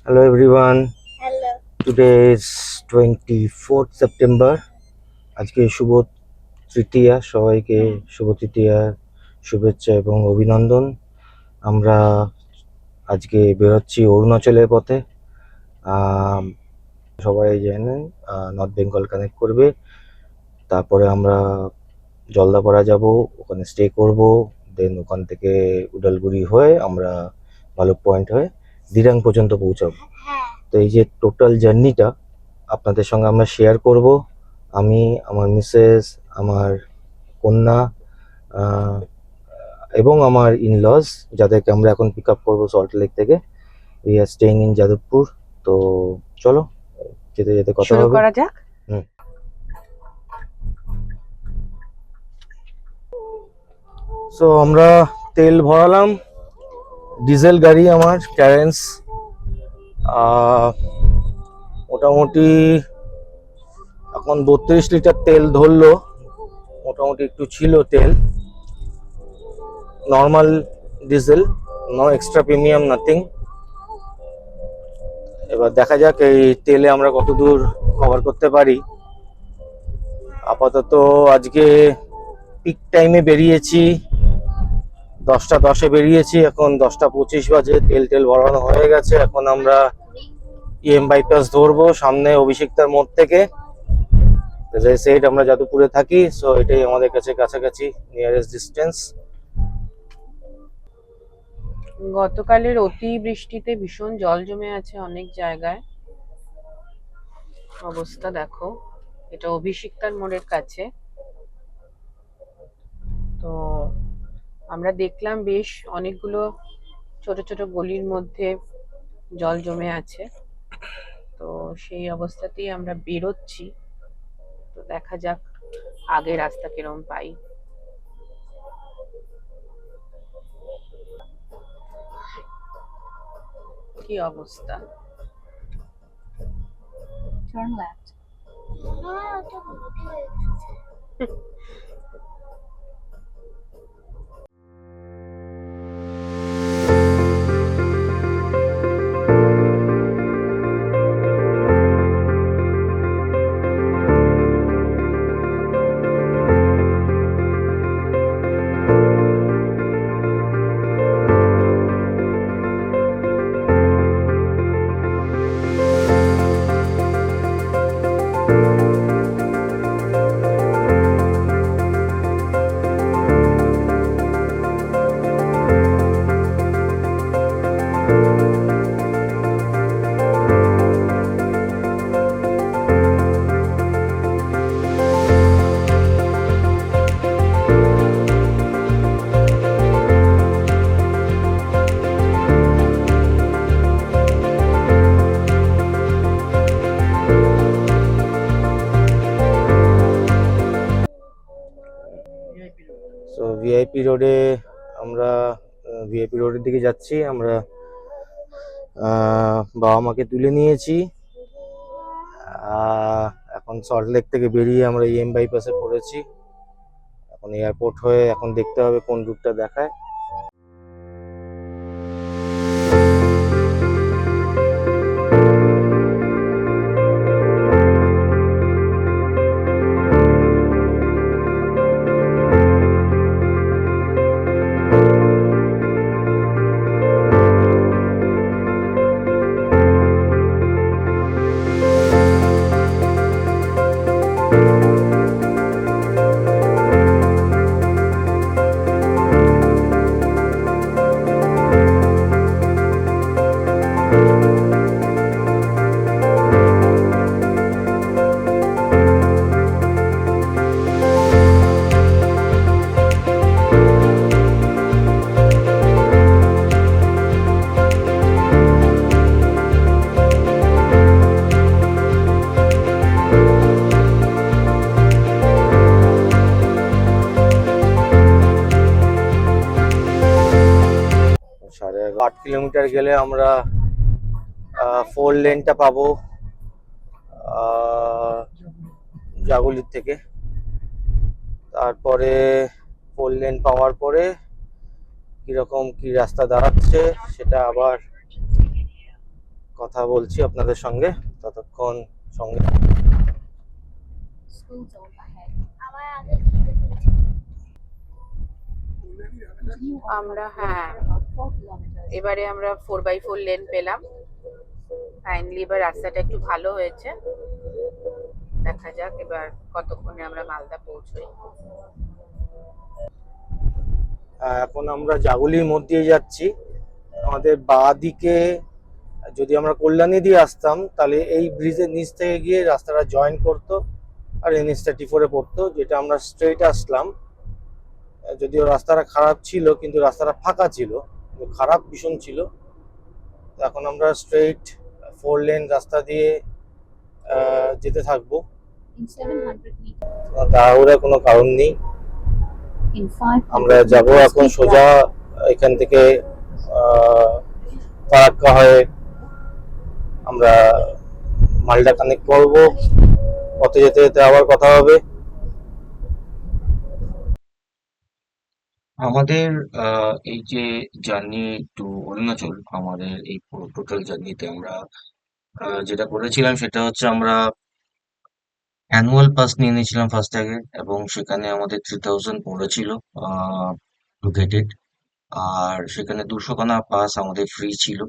Hello everyone. Hello. Today is 24th September. আজকে শুভ তৃতীয়া, সবাইকে শুভ তৃতীয়া শুভেচ্ছা এবং অভিনন্দন। আমরা আজকে বেরোচ্ছি অরুণাচলের পথে। আম, সবাই জানেন নর্থ বেঙ্গল কানেক্ট করবে। তারপরে আমরা জলদাপাড়া যাব, ওখানে স্টে করব। দেন ওখান থেকে উডালগুড়ি হয়ে আমরা ভালুক পয়েন্ট হয়ে দিরাং পর্যন্ত পৌঁছাবো। তো এই যে টোটাল জার্নিটা আপনাদের সঙ্গে আমরা শেয়ার করব। আমি, আমার মিসেস, আমার কন্যা এবং আমার ইনলজ, যাদেরকে আমরা এখন পিক আপ করবো সল্ট লেক থেকে। We are staying in Jadavpur. তো চলো যেতে যেতে কথা শুরু হবে। করা যাক। সো আমরা তেল ভরালাম, ডিজেল গাড়ি আমার ক্যারেন্স। মোটামুটি এখন 32 লিটার তেল ধরলো। মোটামুটি একটু ছিল তেল, normal diesel, no extra premium, nothing. এবার দেখা যাক এই তেলে আমরা কতদূর কভার করতে পারি। আপাতত আজকে পিক টাইমে বেরিয়েছি, 10টা 10-এ বেরিয়েছি, এখন 10টা 25 বাজে। তেল ভরানো হয়ে গেছে। এখন আমরা বাইপাস ধরবো সামনে অভিষিক্তার মোড় থেকে। সেট আমরা যাদবপুরে থাকি, সো এটাই আমাদের কাছে কাছাকাছি নিয়ারেস্ট ডিস্টেন্স। গতকালের অতি বৃষ্টিতে ভীষণ জল জমে আছে অনেক জায়গায়। অবস্থা দেখো, এটা অভিষিক্তার মোড়ের কাছে। তো আমরা দেখলাম বেশ অনেকগুলো ছোট ছোট গলির মধ্যে জল জমে আছে। তো সেই অবস্থাতেই আমরা বেরোচ্ছি। তো দেখা যাক আগে রাস্তা কিরম পাই। কি অবস্থা! Turn left. No, ওটা ভর্তি হয়ে গেছে। সো ভিআইপি রোডে আমরা ভিআইপি রোডের দিকে যাচ্ছি। আমরা বাবা মাকে তুলে নিয়েছি। এখন সল্টলেক থেকে বেরিয়ে আমরা বাইপাসে পড়েছি। এখন এয়ারপোর্ট হয়ে এখন দেখতে হবে কোন রুটটা দেখায়। সাড়ে 8 কিলোমিটার গেলে আমরা 4 লেনটা পাবো জাগুলির থেকে। তারপরে 4 লেন পাওয়ার পরে কিরকম কি রাস্তা দাঁড়াচ্ছে সেটা আবার কথা বলছি আপনাদের সঙ্গে, ততক্ষণ সঙ্গে। School zone ahead. আমার আগে খিদে পেয়েছে। আমরা হ্যাঁ About 4 kilometers. এবারে আমরা 4x4 লেন পেলাম। ফাইনালি এবার রাস্তাটা একটু ভালো হয়েছে। দেখা যাক এবার কতক্ষণে আমরা মালদা পৌঁছই। এখন আমরা জাগুলির মধ্যে দিয়ে যাচ্ছি। আমাদের বাঁ দিকে যদি আমরা কল্যাণী দিয়ে আসতাম তাহলে এই ব্রিজের নিচ থেকে গিয়ে রাস্তাটা জয়েন করতো আর NH34 এ পড়তো, যেটা আমরা স্ট্রেট আসলাম। যদিও রাস্তাটা খারাপ ছিল কিন্তু রাস্তাটা ফাঁকা ছিল, কিন্তু খারাপ ভীষণ ছিল। তো এখন আমরা স্ট্রেট 4 লেন রাস্তা দিয়ে যেতে থাকবো। In 700 meters. তাড়াহুড়া কোনো কারণ নেই। In 5 আমরা যাব এখন সোজা এখান থেকে ফারাক্কা হয়ে আমরা মালদা কানেক্ট করব। পথে যেতে যেতে আবার কথা হবে। আমাদের এই যে জার্নি টু অরুণাচল, আমাদের এই পুরো টোটাল জার্নিতে আমরা যেটা করেছিলাম সেটা হচ্ছে আমরা অ্যানুয়াল পাস নিয়ে নিয়েছিলাম ফার্স্ট আগে, এবং সেখানে আমাদের 3000 পড়েছিল টু গেট ইট। আর সেখানে 200 খানা পাস আমাদের ফ্রি ছিল,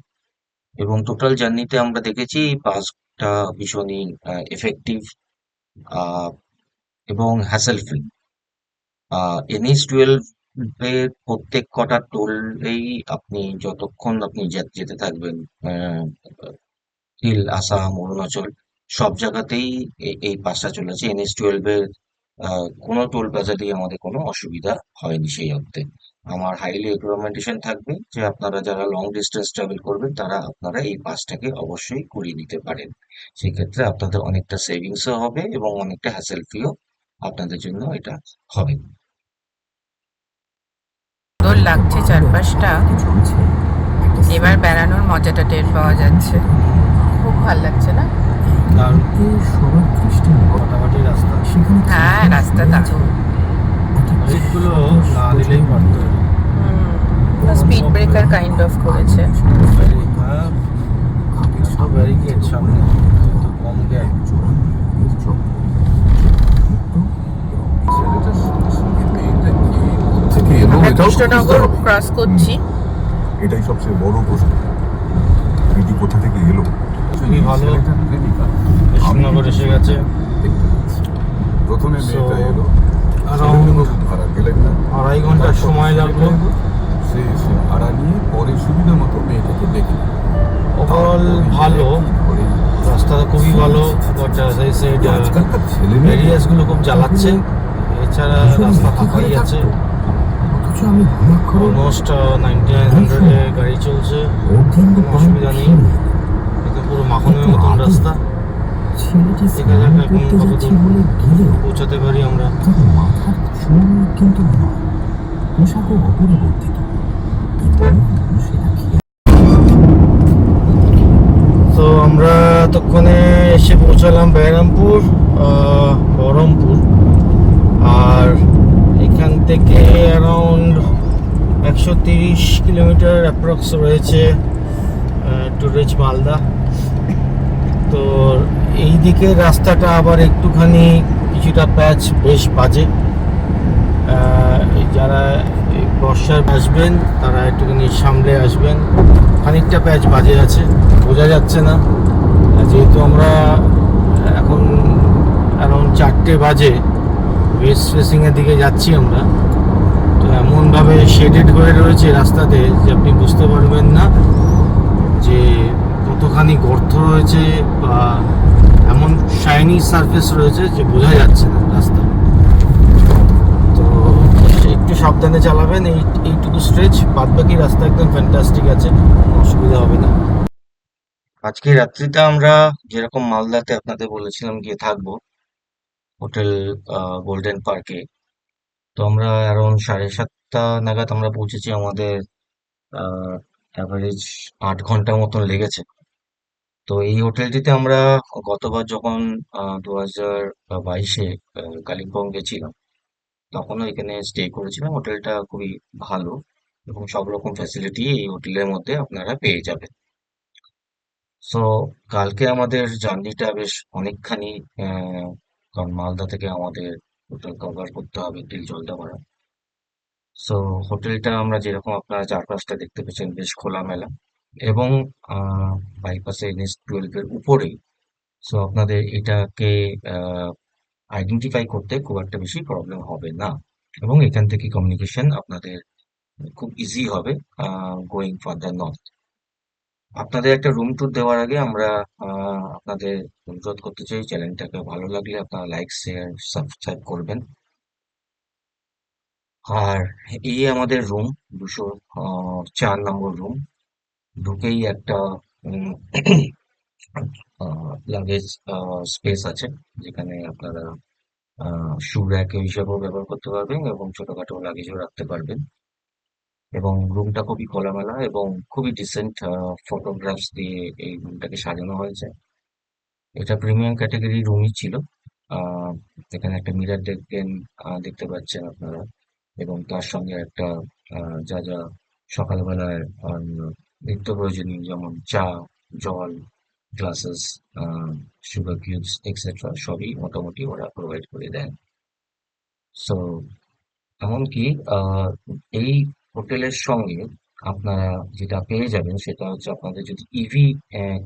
এবং টোটাল জার্নিতে আমরা দেখেছি এই পাসটা ভীষণই এফেক্টিভ এবং হ্যাসেল ফ্রি। NH12 এর প্রত্যেক কটা টোলেই আপনি যতক্ষণ আপনি যেতে থাকবেন, হিল, আসাম, অরুণাচল, সব জায়গাতেই এই পাসটা চলেছে। NH12 এর কোনো টোল প্লাজাতেই আমাদের কোনো অসুবিধা হয়নি সেই অর্থে। আমার হাইলি রিকমেন্ডেশন থাকবে যে আপনারা যারা লং ডিস্টেন্স ট্রাভেল করবেন তারা আপনারা এই পাসটাকে অবশ্যই করিয়ে নিতে পারেন। সেক্ষেত্রে আপনাদের অনেকটা সেভিংসও হবে এবং অনেকটা হ্যাসেল ফ্রিও আপনাদের জন্য এটা হবে। সুন্দর লাগছে চারপাশটা। এবার বেড়ানোর মজাটা টের পাওয়া যাচ্ছে। খুব ভালো লাগছে না? ফাটাফাটি রাস্তা। হ্যাঁ, রাস্তা দারুণ। সিটগুলো না দিলেই পারতো। স্পিড ব্রেকার কাইন্ড অফ করেছে। ব্যারিকেড সামনে, কিন্তু কম গ্যাপ। আমরা কৃষ্ণনগর ক্রস করছি। এটাই সবচেয়ে বড় প্রশ্ন, মেয়েটি কোথা থেকে এলো। খুবই ভালো। ছেলেটার প্রেমিকা কৃষ্ণনগর এসে গেছে। দেখতে পেয়েছি। প্রথমে মেয়েটা So, এলো, around ছেলেটা ভাড়া গেলেন না, 2.5 ঘন্টার সময় লাগলো। সে এসে ভাড়া নিয়ে পরে সুবিধা মতো মেয়েটাকে ডেকে নিল। ওভারঅল ভালো, রাস্তাটা খুবই ভালো। বাট আজকালকার ছেলে মেয়ে এরিয়াসগুলো খুব জ্বালাচ্ছে, এছাড়া রাস্তা ফাঁকাই আছে। অথচ আমি অলমোস্ট 9900 এ গাড়ি চলছে, কোনো অসুবিধা নেই। এটা পুরো মাখনের মতন রাস্তা। ছেলেটি দেখা যাক স্নান এখন করতে কতদূর যাচ্ছে বলে গেলেও পৌঁছাতে পারি আমরা। তার মাথার চুল কিন্তু নয়, পোশাকও অপরিবর্তিত। কি বলবো সেটা খেয়াল তো আমরা এতক্ষণে এসে পৌঁছালাম বহরমপুর। আর এখান থেকে অ্যারাউন্ড 130 কিলোমিটার অ্যাপ্রক্স রয়েছে টু রিচ মালদা। তো এই দিকের রাস্তাটা আবার একটুখানি কিছুটা প্যাচ বেশ বাজে। যারা এই বর্ষায় আসবেন তারা একটুখানি সামলে আসবেন। খানিকটা প্যাচ বাজে আছে, বোঝা যাচ্ছে না। যেহেতু আমরা এখন অ্যারাউন্ড 4টে বাজে, ওয়েস্ট ফেসিংয়ের দিকে যাচ্ছি আমরা। তো এমনভাবে শেডেড হয়ে রয়েছে রাস্তাতে যে আপনি বুঝতে পারবেন না যে কতখানি গর্ত রয়েছে, বা এমন শাইনি সারফেস রয়েছে যে বোঝা যাচ্ছে না রাস্তা। তো একটু সাবধানে চালাবেন এইটুকু স্ট্রেচ, বাদ বাকি রাস্তা একদম ফ্যান্টাস্টিক আছে, অসুবিধা হবে না। আজকে রাত্রিটা আমরা যেরকম মালদাতে আপনাদের বলেছিলাম গিয়ে থাকবো, হোটেল গোল্ডেন পার্কে। তো আমরা অ্যারাউন্ড 7:30 নাগাদ আমরা পৌঁছেছি। আমাদের অ্যাভারেজ 8 ঘন্টা মতন লেগেছে। তো এই হোটেলটিতে আমরা গতবার যখন 2022-এ কালিম্পং গেছিলাম তখনও এখানে স্টে করেছিলাম। হোটেলটা খুবই ভালো এবং সব রকম ফ্যাসিলিটি এই হোটেলের মধ্যে আপনারা পেয়ে যাবেন। সো কালকে আমাদের জার্নিটা বেশ অনেকখানি, আহ, কারণ মালদা থেকে আমাদের টোটাল কভার করতে হবে টিল জলদাপাড়া। সো হোটেলটা আমরা যেরকম আপনারা চারপাশটা দেখতে পেয়েছেন বেশ খোলামেলা এবং বাইপাসে NH-12 এর উপরেই। সো আপনাদের এটাকে আইডেন্টিফাই করতে খুব একটা বেশি প্রবলেম হবে না এবং এখান থেকে কমিউনিকেশন আপনাদের খুব ইজি হবে গোয়িং ফার্দার নর্থ। আপনাদের একটা রুম ট্যুর দেওয়ার আগে আমরা আপনাদের অনুরোধ করতে চাই, চ্যানেলটাকে ভালো লাগলে আপনারা লাইক শেয়ার সাবস্ক্রাইব করবেন। আর এই আমাদের রুম 204 নম্বর রুম। ঢুকেই একটা লাগেজ স্পেস আছে, যেখানে আপনারা শু র্যাক হিসাবেও ব্যবহার করতে পারবেন এবং ছোটখাটো লাগেজও রাখতে পারবেন। এবং রুমটা খুবই খোলামেলা এবং খুবই ডিসেন্ট ফটোগ্রাফস দিয়ে এই রুমটাকে সাজানো হয়েছে। এটা প্রিমিয়াম ক্যাটাগরি রুমই ছিল। আহ, এখানে একটা মিরার দেখবেন, দেখতে পাচ্ছেন আপনারা, এবং তার সঙ্গে একটা যা যা সকালবেলায় নিত্য প্রয়োজনীয় যেমন চা, জল, গ্লাসেস, সুগার কিউবস এক্সেট্রা সবই মোটামুটি ওরা প্রোভাইড করে দেন। সো এমনকি এই হোটেলের সঙ্গে আপনারা যেটা পেয়ে যাবেন সেটা হচ্ছে, আপনাদের যদি ইভি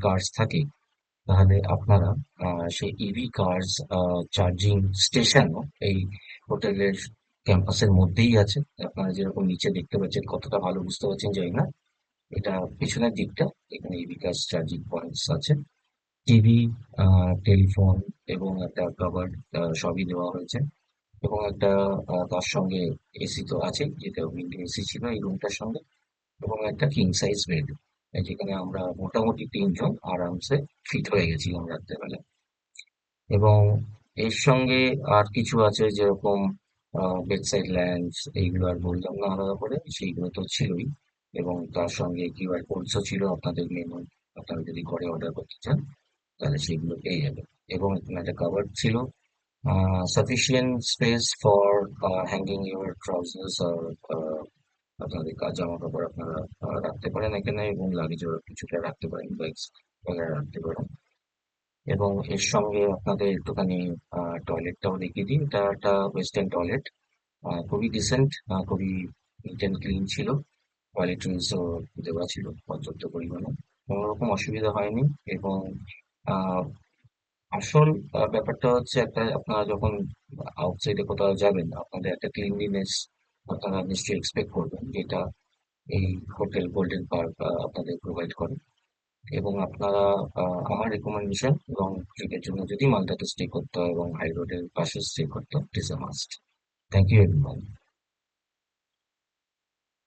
কার্স থাকে তাহলে আপনারা সেই ইভি কার্স চার্জিং স্টেশনও এই হোটেলের ক্যাম্পাসের মধ্যেই আছে। আপনারা যেরকম নিচে দেখতে পাচ্ছেন, কতটা ভালো বুঝতে পারছেন জানি না, এটা পিছনের দিকটা, এখানে ইভি কার্স চার্জিং পয়েন্টস আছে। টিভি, টেলিফোন এবং একটা কভার সবই দেওয়া হয়েছে এবং একটা তার সঙ্গে এসি তো আছে, যেটা উইন্ডো এসি ছিল এই রুমটার সঙ্গে, এবং একটা কিং সাইজ বেড, যেখানে আমরা মোটামুটি 3 জন আরামসে ফিট হয়ে গেছিলাম রাত্রেবেলা। এবং এর সঙ্গে আর কিছু আছে, যেরকম বেডসাইড ল্যাম্পস, এইগুলো আর বললাম না আলাদা করে, সেইগুলো তো ছিলই। এবং তার সঙ্গে কিউআর কোডসও ছিল আপনাদের মেনু, আপনারা যদি ঘরে অর্ডার করতে চান তাহলে সেগুলো পেয়ে যাবেন। এবং এখানে একটা কাভার্ড ছিল, sufficient space for hanging your trousers or আপনাদের জামা কাপড় আপনারা রাখতে পারেন এখানে, এবং লাগেজও কিছুটা রাখতে পারেন, ব্যাগস রাখতে পারেন। এবং এর সঙ্গে আপনাদের একটুখানি টয়লেটটাও দেখিয়ে দিই। এটা একটা ওয়েস্টার্ন টয়লেট, খুবই ডিসেন্ট, খুবই নিট অ্যান্ড ক্লিন ছিল। টয়লেট্রিজও দেওয়া ছিল পর্যাপ্ত পরিমাণে, কোনো রকম অসুবিধা হয়নি। এবং আহ, আসল ব্যাপারটা হচ্ছে, একটা আপনারা যখন আউটসাইডে কোথাও যাবেন, আপনাদের একটা ক্লিনলিনেস আপনারা নিশ্চয়ই এক্সপেক্ট করবেন, যেটা এই হোটেল গোল্ডেন পার্ক আপনাদের প্রোভাইড করে। এবং আপনারা আমার রেকমেন্ডেশন, লং ট্রিপের জন্য যদি মালদাতে স্টে করতে হয় এবং হাই রোডের পাশে স্টে করতে হয়, it is a must. Thank you everyone.